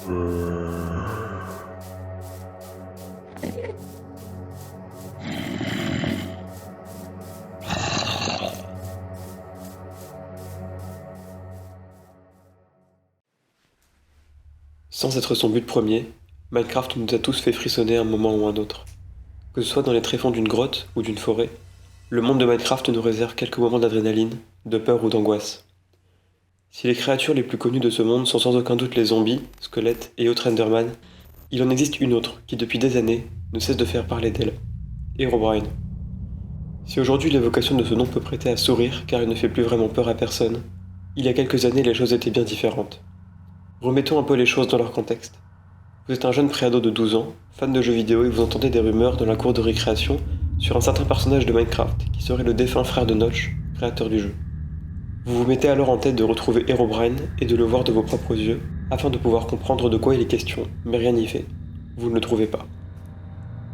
Sans être son but premier, Minecraft nous a tous fait frissonner à un moment ou un autre. Que ce soit dans les tréfonds d'une grotte ou d'une forêt, le monde de Minecraft nous réserve quelques moments d'adrénaline, de peur ou d'angoisse. Si les créatures les plus connues de ce monde sont sans aucun doute les zombies, squelettes et autres Enderman, il en existe une autre qui depuis des années ne cesse de faire parler d'elle, Herobrine. Si aujourd'hui l'évocation de ce nom peut prêter à sourire car il ne fait plus vraiment peur à personne, il y a quelques années les choses étaient bien différentes. Remettons un peu les choses dans leur contexte. Vous êtes un jeune préado de 12 ans, fan de jeux vidéo et vous entendez des rumeurs dans la cour de récréation sur un certain personnage de Minecraft qui serait le défunt frère de Notch, créateur du jeu. Vous vous mettez alors en tête de retrouver Herobrine et de le voir de vos propres yeux afin de pouvoir comprendre de quoi il est question, mais rien n'y fait. Vous ne le trouvez pas.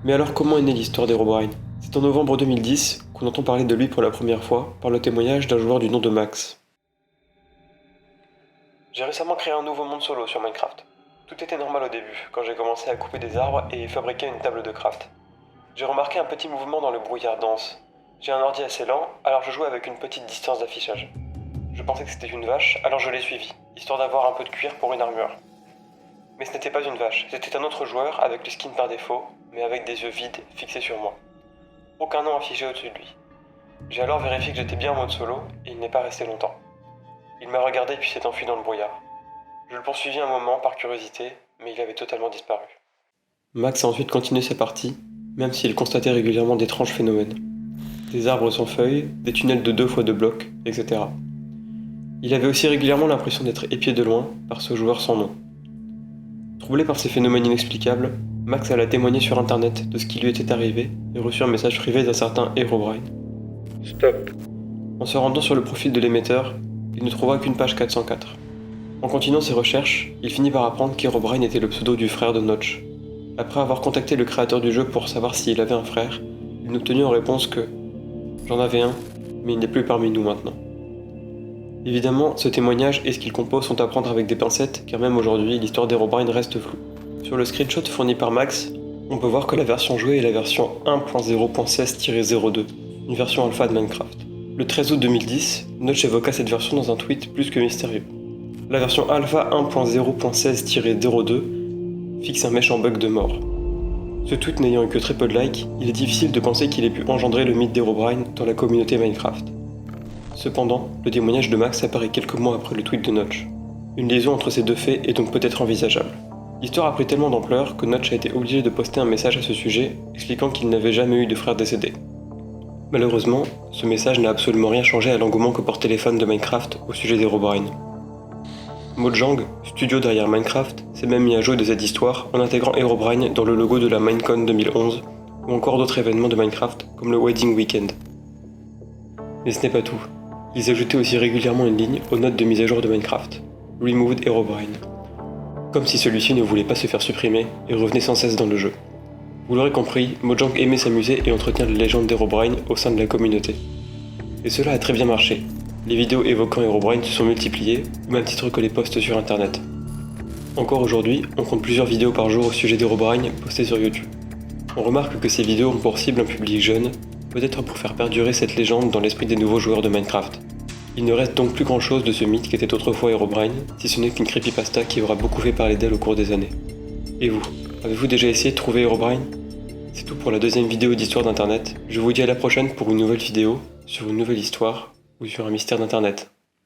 Mais alors comment est née l'histoire d'Herobrine ? C'est en novembre 2010 qu'on entend parler de lui pour la première fois par le témoignage d'un joueur du nom de Max. J'ai récemment créé un nouveau monde solo sur Minecraft. Tout était normal au début, quand j'ai commencé à couper des arbres et fabriquer une table de craft. J'ai remarqué un petit mouvement dans le brouillard dense. J'ai un ordi assez lent, alors je jouais avec une petite distance d'affichage. Je pensais que c'était une vache, alors je l'ai suivi, histoire d'avoir un peu de cuir pour une armure. Mais ce n'était pas une vache, c'était un autre joueur avec le skin par défaut, mais avec des yeux vides fixés sur moi. Aucun nom affiché au-dessus de lui. J'ai alors vérifié que j'étais bien en mode solo, et il n'est pas resté longtemps. Il m'a regardé puis s'est enfui dans le brouillard. Je le poursuivis un moment par curiosité, mais il avait totalement disparu. Max a ensuite continué sa partie, même s'il constatait régulièrement d'étranges phénomènes. Des arbres sans feuilles, des tunnels de 2 fois 2 blocs, etc. Il avait aussi régulièrement l'impression d'être épié de loin par ce joueur sans nom. Troublé par ces phénomènes inexplicables, Max alla témoigner sur internet de ce qui lui était arrivé et reçut un message privé d'un certain Herobrine. Stop. En se rendant sur le profil de l'émetteur, il ne trouva qu'une page 404. En continuant ses recherches, il finit par apprendre qu'Herobrine était le pseudo du frère de Notch. Après avoir contacté le créateur du jeu pour savoir s'il avait un frère, il n'obtenut en réponse que « J'en avais un, mais il n'est plus parmi nous maintenant ». Évidemment, ce témoignage et ce qu'il compose sont à prendre avec des pincettes, car même aujourd'hui, l'histoire d'Herobrine reste floue. Sur le screenshot fourni par Max, on peut voir que la version jouée est la version 1.0.16-02, une version alpha de Minecraft. Le 13 août 2010, Notch évoqua cette version dans un tweet plus que mystérieux. La version alpha 1.0.16-02 fixe un méchant bug de mort. Ce tweet n'ayant eu que très peu de likes, il est difficile de penser qu'il ait pu engendrer le mythe d'Herobrine dans la communauté Minecraft. Cependant, le témoignage de Max apparaît quelques mois après le tweet de Notch. Une liaison entre ces deux faits est donc peut-être envisageable. L'histoire a pris tellement d'ampleur que Notch a été obligé de poster un message à ce sujet, expliquant qu'il n'avait jamais eu de frère décédé. Malheureusement, ce message n'a absolument rien changé à l'engouement que portaient les fans de Minecraft au sujet d'Herobrine. Mojang, studio derrière Minecraft, s'est même mis à jouer de cette histoire en intégrant Herobrine dans le logo de la Minecon 2011 ou encore d'autres événements de Minecraft comme le Wedding Weekend. Mais ce n'est pas tout. Ils ajoutaient aussi régulièrement une ligne aux notes de mise à jour de Minecraft, Removed Herobrine, comme si celui-ci ne voulait pas se faire supprimer et revenait sans cesse dans le jeu. Vous l'aurez compris, Mojang aimait s'amuser et entretenir la légende d'Herobrine au sein de la communauté. Et cela a très bien marché. Les vidéos évoquant Herobrine se sont multipliées, au même titre que les posts sur internet. Encore aujourd'hui, on compte plusieurs vidéos par jour au sujet d'Herobrine postées sur YouTube. On remarque que ces vidéos ont pour cible un public jeune, peut-être pour faire perdurer cette légende dans l'esprit des nouveaux joueurs de Minecraft. Il ne reste donc plus grand chose de ce mythe qu'était autrefois Herobrine, si ce n'est qu'une creepypasta qui aura beaucoup fait parler d'elle au cours des années. Et vous, avez-vous déjà essayé de trouver Herobrine ? C'est tout pour la deuxième vidéo d'Histoire d'Internet. Je vous dis à la prochaine pour une nouvelle vidéo, sur une nouvelle histoire, ou sur un mystère d'Internet.